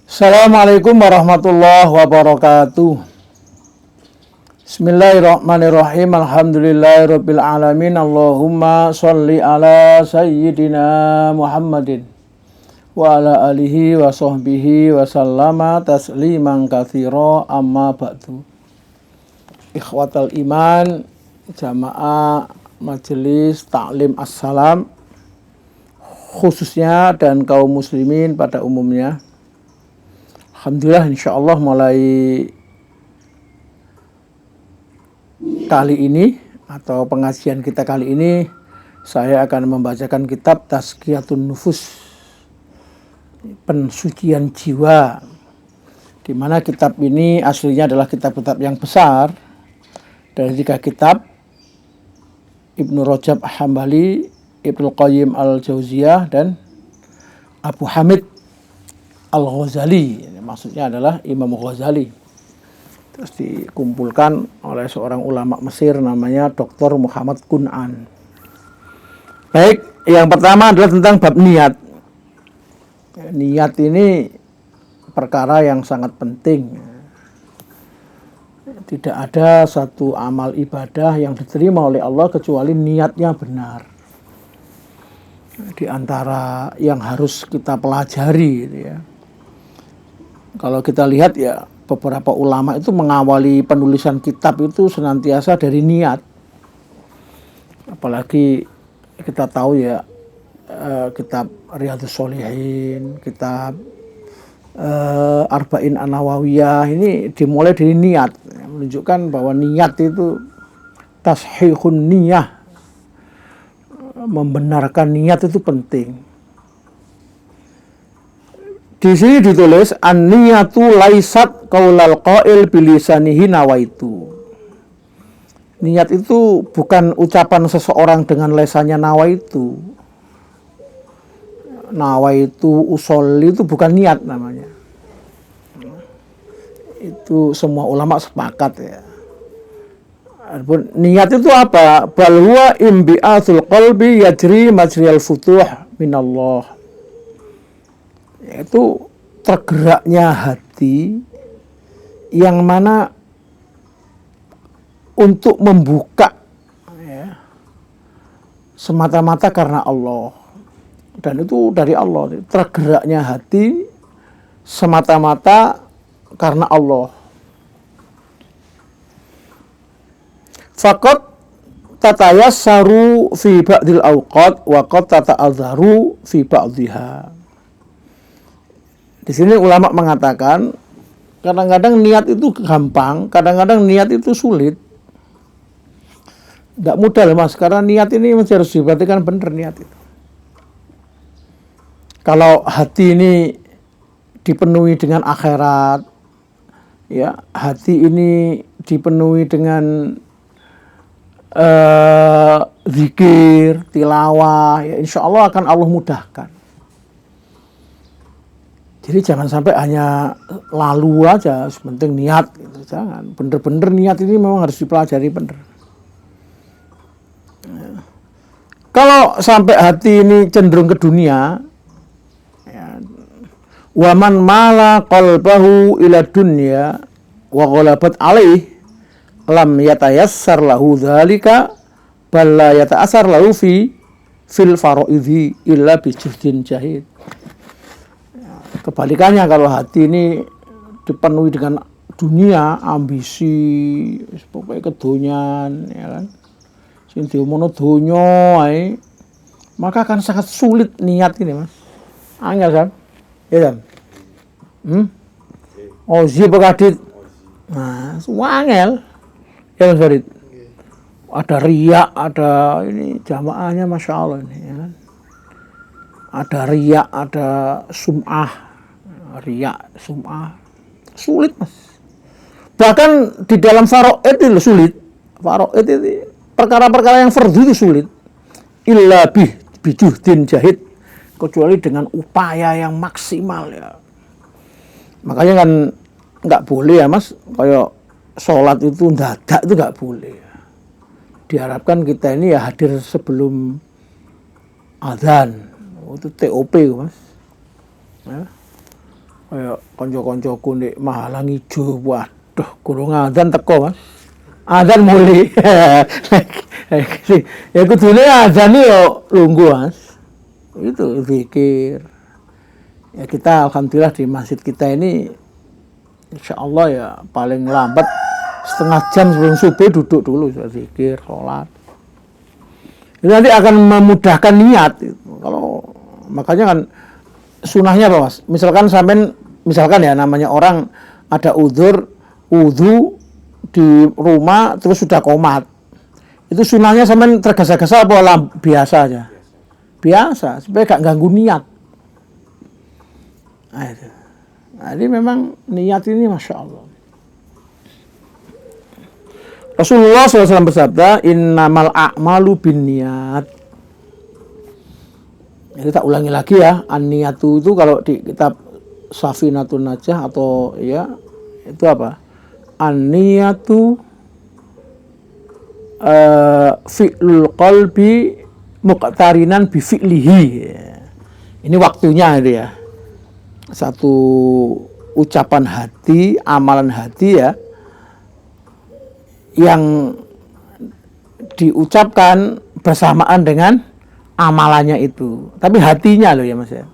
Assalamualaikum warahmatullahi wabarakatuh. Bismillahirrahmanirrahim. Alhamdulillahirabbil alamin. Allahumma sholli ala sayyidina Muhammadin wa ala alihi wa sahbihi wa sallama tasliman katsira, amma ba'du. Ikhwatal iman, jamaah majelis taklim assalam khususnya dan kaum muslimin pada umumnya. Alhamdulillah, insyaallah mulai kali ini atau pengajian kita kali ini saya akan membacakan kitab Tazkiyatun Nufus, pensucian jiwa, di mana kitab ini aslinya adalah kitab-kitab yang besar dari 3 kitab Ibnu Rajab Hambali, Ibnu Qayyim Al-Jauziyah, dan Abu Hamid Al-Ghazali. Maksudnya adalah Imam Ghazali. Terus dikumpulkan oleh seorang ulama Mesir namanya Dr. Muhammad Kun'an. Baik, yang pertama adalah tentang bab niat. Niat ini perkara yang sangat penting. Tidak ada satu amal ibadah yang diterima oleh Allah kecuali niatnya benar. Di antara yang harus kita pelajari gitu ya. Kalau kita lihat ya, beberapa ulama itu mengawali penulisan kitab itu senantiasa dari niat. Apalagi kita tahu ya, kitab Riyadhus Shalihin, kitab Arba'in An-Nawawiyah ini dimulai dari niat, menunjukkan bahwa niat itu tashihun niyah, membenarkan niat itu penting. Di sini ditulis an-niyatu laisat qaulal qail bilisanihi nawaitu. Niat itu bukan ucapan seseorang dengan lesannya nawaitu. Nawaitu usolli itu bukan niat namanya. Itu semua ulama sepakat ya. Niat itu apa? Bal huwa imbi'atul qalbi yajri majriyal futuh minallah. Yaitu tergeraknya hati yang mana untuk membuka ya, semata-mata karena Allah, dan itu dari Allah. Tergeraknya hati semata-mata karena Allah. Faqat tatayassaru fi ba'dil awqat wa qad tata'adzaru fi ba'dhiha. Di sini ulama mengatakan kadang-kadang niat itu gampang, kadang-kadang niat itu sulit. Tidak mudah mas, karena niat ini masih harus diperhatikan benar niat itu. Kalau hati ini dipenuhi dengan akhirat, ya hati ini dipenuhi dengan zikir, tilawah, ya insya Allah akan Allah mudahkan. Jadi jangan sampai hanya lalu aja, sepenting niat gitu. Jangan, bener-bener niat ini memang harus dipelajari bener. Ya. Kalau sampai hati ini cenderung ke dunia, ya, waman mala qalbahu ila dunya wa ghalabat alaih lam yatayassar lahu dzalika bal la yata'assar lahu fil faraidhi illa bi juhdin jahid. Kebalikannya, kalau hati ini dipenuhi dengan dunia, ambisi, pokoknya kedonyan, ya kan, sing diomono donya ae, maka akan sangat sulit niat ini mas. Angel kan? Ya kan? Ozi Bekadit. Nah, semua angel. Ya mas Farid. Ada riak, ada ini jamaahnya masya Allah ini, ya kan? Ada riak, ada sum'ah. Riak, sum'ah, sulit mas. Bahkan di dalam faraid itu sulit. Faraid itu perkara-perkara yang fardhu itu sulit. Illa bijuhdin jahid, kecuali dengan upaya yang maksimal ya. Makanya kan nggak boleh ya mas, kayak sholat itu dadak itu nggak boleh. Diharapkan kita ini ya hadir sebelum adzan. Itu TOP mas. Ya. Kayak konco-koncoku ndek Mahalang Ijo, waduh, kurang adzan teko, Mas. Adzan muli. Ya kudune adzan yo lungguh, Mas. Itu zikir. Ya kita alhamdulillah di masjid kita ini insya Allah ya paling lambat setengah jam sebelum subuh duduk dulu zikir, sholat. Itu nanti akan memudahkan niat. Kalau makanya kan sunahnya apa, Mas? Misalkan ya namanya orang ada udhu di rumah terus sudah komat. Itu sunahnya sampean tergesa-gesa apa biasa aja? Biasa, supaya gak ganggu niat. Nah, itu. Jadi memang niat ini Masya Allah. Rasulullah SAW bersabda, innamal a'malu bin niat. Jadi tak ulangi lagi ya, an-niyatu itu kalau di kitab Safinatun Najah atau ya itu apa? An-niyatu fi'lul qalbi muqtarinan bi fi'lihi. Ini waktunya itu ya. Satu ucapan hati, amalan hati ya, yang diucapkan bersamaan dengan amalannya itu. Tapi hatinya loh ya Mas ya.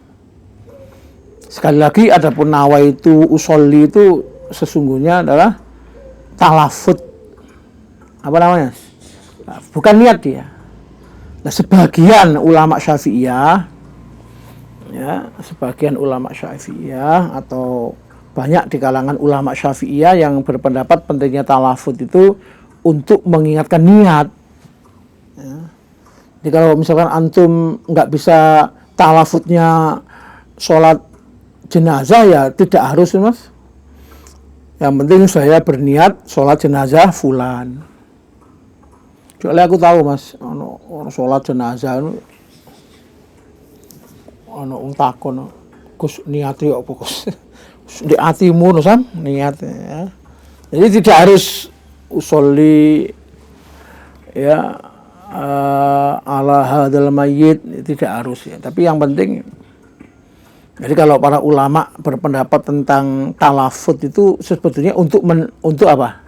Sekali lagi adapun nawaitu usolli itu sesungguhnya adalah talafut. Apa namanya? Bukan niat dia. Nah, sebagian ulama Syafi'iyah ya, sebagian ulama Syafi'iyah atau banyak di kalangan ulama Syafi'iyah yang berpendapat pentingnya talafut itu untuk mengingatkan niat. Ya. Jadi kalau misalkan antum nggak bisa talafutnya sholat jenazah ya tidak harus Mas. Yang penting saya berniat sholat jenazah fulan. Soalnya aku tahu Mas, orang sholat jenazah ono takon Gus niate apa Gus? Di atimu no Sam niat ya. Jadi tidak harus usolli ya ala hadzal mayyit, tidak harus ya. Tapi yang penting jadi kalau para ulama berpendapat tentang talafut itu sebetulnya untuk apa?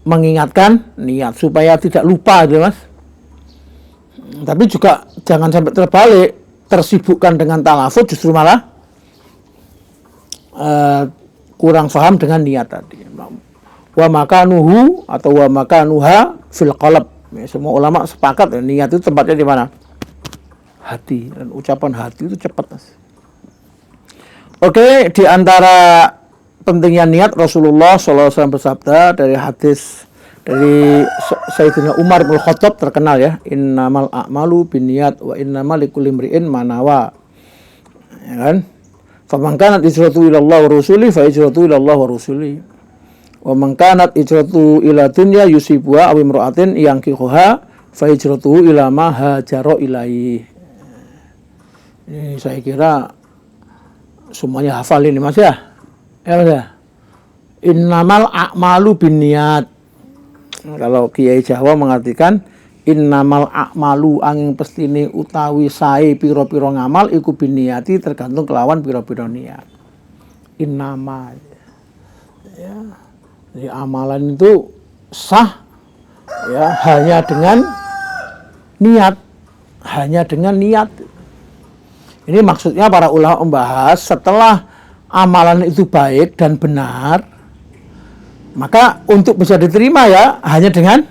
Mengingatkan niat supaya tidak lupa gitu Mas. Tapi juga jangan sampai terbalik, tersibukkan dengan talafut justru malah kurang paham dengan niat tadi. Wa makanuhu atau wa makanuha fil qalb. Ya, semua ulama sepakat ya, niat itu tempatnya di mana? Hati, dan ucapan hati itu cepat Mas. Oke, di antara pentingnya niat Rasulullah SAW bersabda dari hadis dari Sayyidina Umar bin Khattab terkenal ya, innamal a'malu binniyat wa innamal likulli imri'in ma nawa. Ya kan? Faman kanat hijratu ila Allah wa rasuli fa hijratu ila Allah wa rasuli. Wa man kanat hijratu ila dunya yusibuha aw imra'atin yankihuha fa hijratuhu ila ma hajara ilaihi. Ini saya kira semuanya hafal ini Mas ya. Ya Mas ya. Innamal a'malu binniyat. Kalau Kiai Jawa mengartikan innamal a'malu angin pestine utawi sae pira-pira ngamal iku binniyati tergantung kelawan pira-pira niat. Innama. Ya. Jadi amalan itu sah ya hanya dengan niat. Hanya dengan niat. Ini maksudnya para ulama membahas setelah amalan itu baik dan benar, maka untuk bisa diterima ya hanya dengan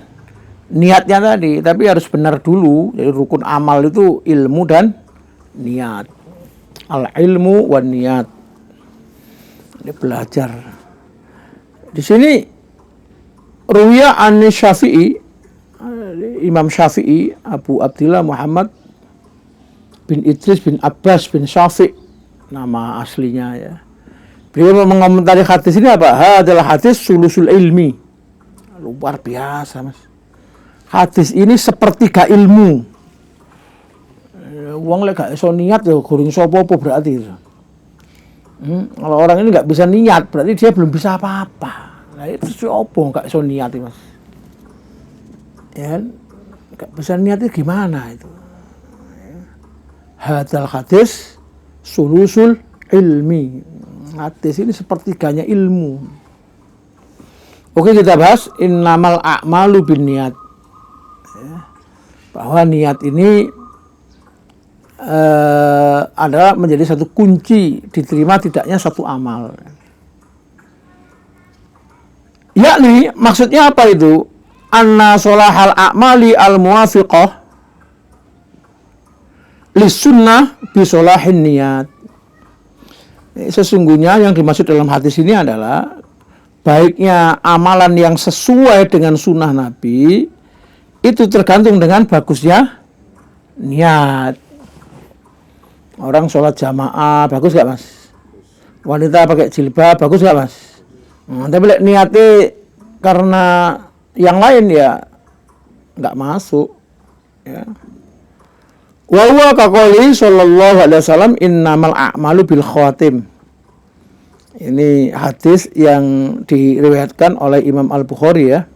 niatnya tadi, tapi harus benar dulu. Jadi rukun amal itu ilmu dan niat. Al ilmu wan niat. Ini belajar. Di sini Ruwiya an Syafi'i, Imam Syafi'i Abu Abdillah Muhammad bin Idris bin Abbas bin Syafi' nama aslinya ya. Beliau mengomentari hadis ini apa? Adalah hadis sulusul ilmi. Luar biasa Mas. Hadis ini sepertiga ilmu. Wong lek gak iso niat ya gurung sapa-apa berarti. Kalau orang ini nggak bisa niat berarti dia belum bisa apa-apa. Nah itu siapa nggak iso niat Mas? Ya, nggak bisa niatnya gimana itu? Hadal hadis sulusul ilmi. Hadis ini sepertiganya ilmu. Oke, kita bahas innamal a'malu binniyat. Bahwa niat ini adalah menjadi satu kunci diterima tidaknya satu amal. Yakni maksudnya apa itu? Anna solahal a'mali al-muwafiqah lis-sunnah bisolahin niat. Sesungguhnya yang dimaksud dalam hadis ini adalah baiknya amalan yang sesuai dengan sunnah Nabi itu tergantung dengan bagusnya niat. Orang sholat jamaah bagus gak mas? Wanita pakai jilbab bagus gak mas? Tapi niatnya karena yang lain ya nggak masuk. Ya. Wa huwa kaqouli sallallahu alaihi wasallam innamal a'malu bil khawatim. Ini hadis yang diriwayatkan oleh Imam Al-Bukhari ya.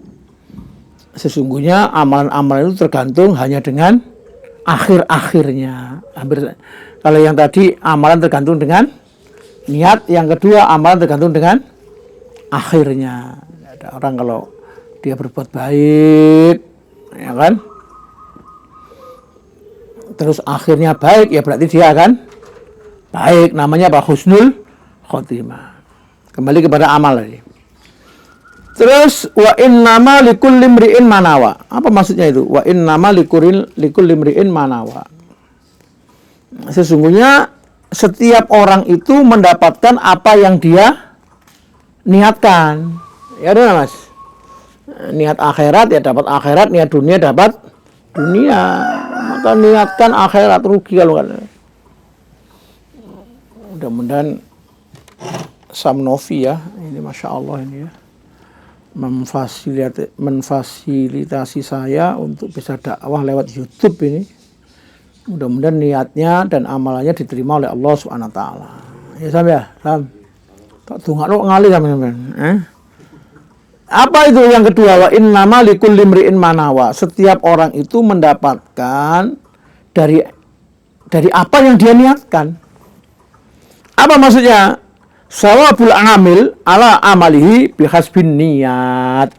Sesungguhnya amalan-amalan itu tergantung hanya dengan akhir-akhirnya. Kalau yang tadi amalan tergantung dengan niat, yang kedua amalan tergantung dengan akhirnya. Ada orang kalau dia berbuat baik, ya kan? Terus akhirnya baik, ya berarti dia akan baik. Namanya apa? Husnul khotimah. Kembali kepada amal tadi. Terus wa innama likulli imri'in manawa. Apa maksudnya itu? Wa innama likulli imri'in manawa. Sesungguhnya setiap orang itu mendapatkan apa yang dia niatkan. Ya udah mas. Niat akhirat ya dapat akhirat, niat dunia dapat dunia. Maka niatkan akhirat, rugi kalau kan. Mudah-mudahan Samnovi ya, ini masya Allah ini ya, memfasilitasi saya untuk bisa dakwah lewat YouTube ini. Mudah-mudahan niatnya dan amalannya diterima oleh Allah Subhanahu wa taala. Ya Sam ya, Sam. Tak tunggu ngali sampean. Apa itu yang kedua? Wa innama likulli imri'in manawa. Setiap orang itu mendapatkan dari apa yang dia niatkan. Apa maksudnya? Sawabul amil ala amalihi bihasbin niat.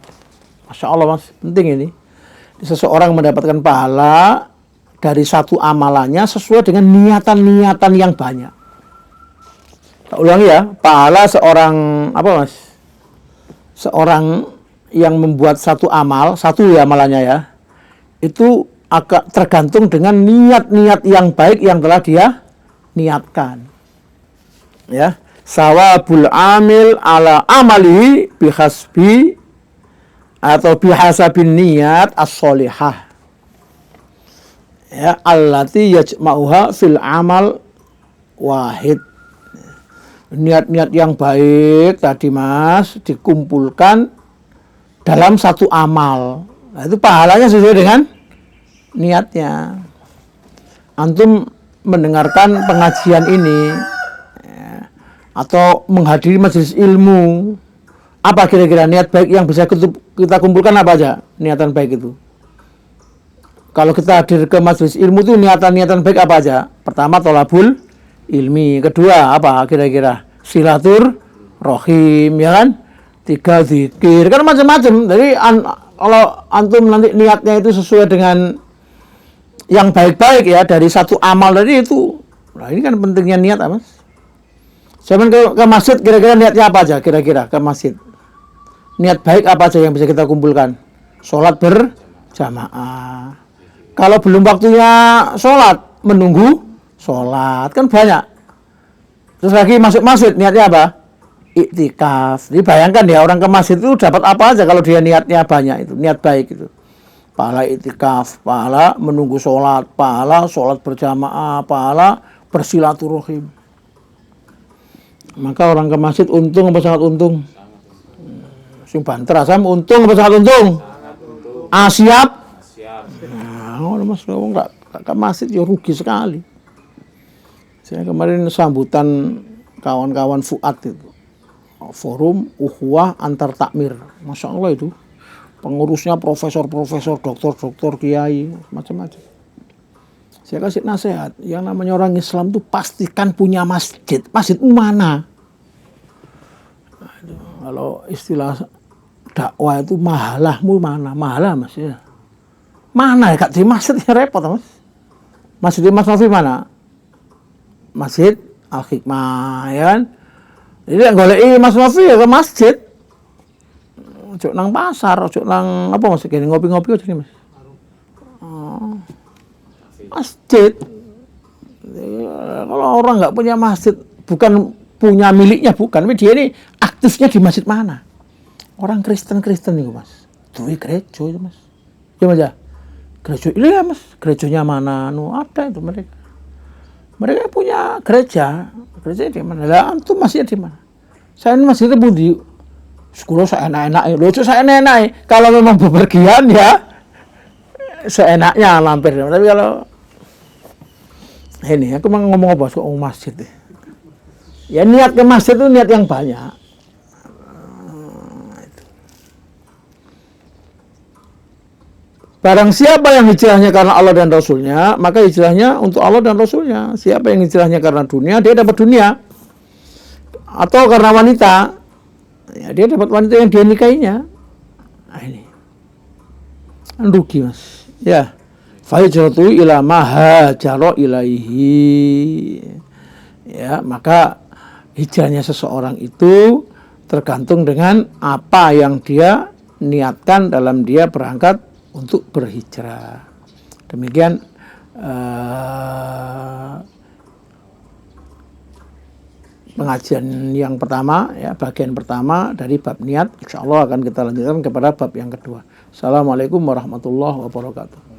Masya Allah mas, penting ini. Seseorang mendapatkan pahala dari satu amalannya sesuai dengan niatan-niatan yang banyak. Tak ulangi ya, pahala seorang apa mas? Seorang yang membuat satu amal, satu ya amalannya ya, itu agak tergantung dengan niat-niat yang baik yang telah dia niatkan. Ya, sawabul amil ala amalihi bihasbi atau bihasabin niat as-solihah. Ya, allati yajma'uha fil amal wahid. Niat-niat yang baik tadi mas dikumpulkan dalam satu amal. Nah, itu pahalanya sesuai dengan niatnya. Antum mendengarkan pengajian ini ya, atau menghadiri majelis ilmu, apa kira-kira niat baik yang bisa kita kumpulkan apa aja niatan baik itu? Kalau kita hadir ke majelis ilmu itu niatan-niatan baik apa aja? Pertama tolabul ilmi, kedua apa kira-kira? Silatur rohim, ya kan? 3 zikir, kan macam-macam. Jadi kalau antum nanti niatnya itu sesuai dengan yang baik-baik ya dari satu amal tadi itu. Nah ini kan pentingnya niat apa? Zaman ke masjid kira-kira niatnya apa aja kira-kira ke masjid? Niat baik apa aja yang bisa kita kumpulkan? Sholat berjamaah. Kalau belum waktunya sholat, menunggu sholat kan banyak. Terus lagi masuk masjid niatnya apa? Iktikaf. Jadi bayangkan ya orang ke masjid itu dapat apa aja kalau dia niatnya banyak itu, niat baik itu. Pahala iktikaf, pahala menunggu sholat, pahala sholat berjamaah, pahala bersilaturahim. Maka orang ke masjid untung apa sangat untung? Sing banter asam untung apa sangat untung? Siap? Nah, mas enggak ke masjid ya rugi sekali. Saya kemarin sambutan kawan-kawan Fuad itu. Forum Ukhuwah Antar Takmir. Masya Allah itu. Pengurusnya profesor-profesor, doktor-doktor, kiai, macam-macam. Saya kasih nasihat, yang namanya orang Islam itu pastikan punya masjid. Masjid mana? Kalau istilah dakwah itu mahalahmu mana? Mahalah Mas ya. Mana ya Kak di masjid ya repot Mas. Masjid Mas Novi mana? Masjid Al-Hikmah ya kan. Jadi goleki Mas Novi ya ke masjid. Ojo nang pasar, ojo nang apa Mas kene ngopi-ngopi aja nih Mas. Oh. Masjid. Kalau orang nggak punya masjid, bukan punya miliknya bukan, tapi dia ini aktifnya di masjid mana? Orang Kristen itu Mas. Duwe gereja itu Mas. Ya Mas ya. Gereja ini ya Mas, gerejanya mana? Ada itu mereka. Mereka punya gereja di mana? Lah antum masih di mana? Saya ini masih di sekolah saya enak-enak. Loh, saya enak-enak. Kalau memang bepergian ya seenaknya lampir. Tapi kalau ini aku mau ngomong apa soal masjid. Ya niat ke masjid itu niat yang banyak. Barang siapa yang hijrahnya karena Allah dan Rasulnya, maka hijrahnya untuk Allah dan Rasulnya. Siapa yang hijrahnya karena dunia, dia dapat dunia. Atau karena wanita, ya dia dapat wanita yang dia nikahinya. Nah ini. Rugi Mas. Ya. Fa hijratu ila ma hajara ilaihi. Ya, maka hijrahnya seseorang itu tergantung dengan apa yang dia niatkan dalam dia berangkat untuk berhijrah. Demikian pengajian yang pertama, ya, bagian pertama dari bab niat. Insya Allah akan kita lanjutkan kepada bab yang kedua. Assalamualaikum warahmatullahi wabarakatuh.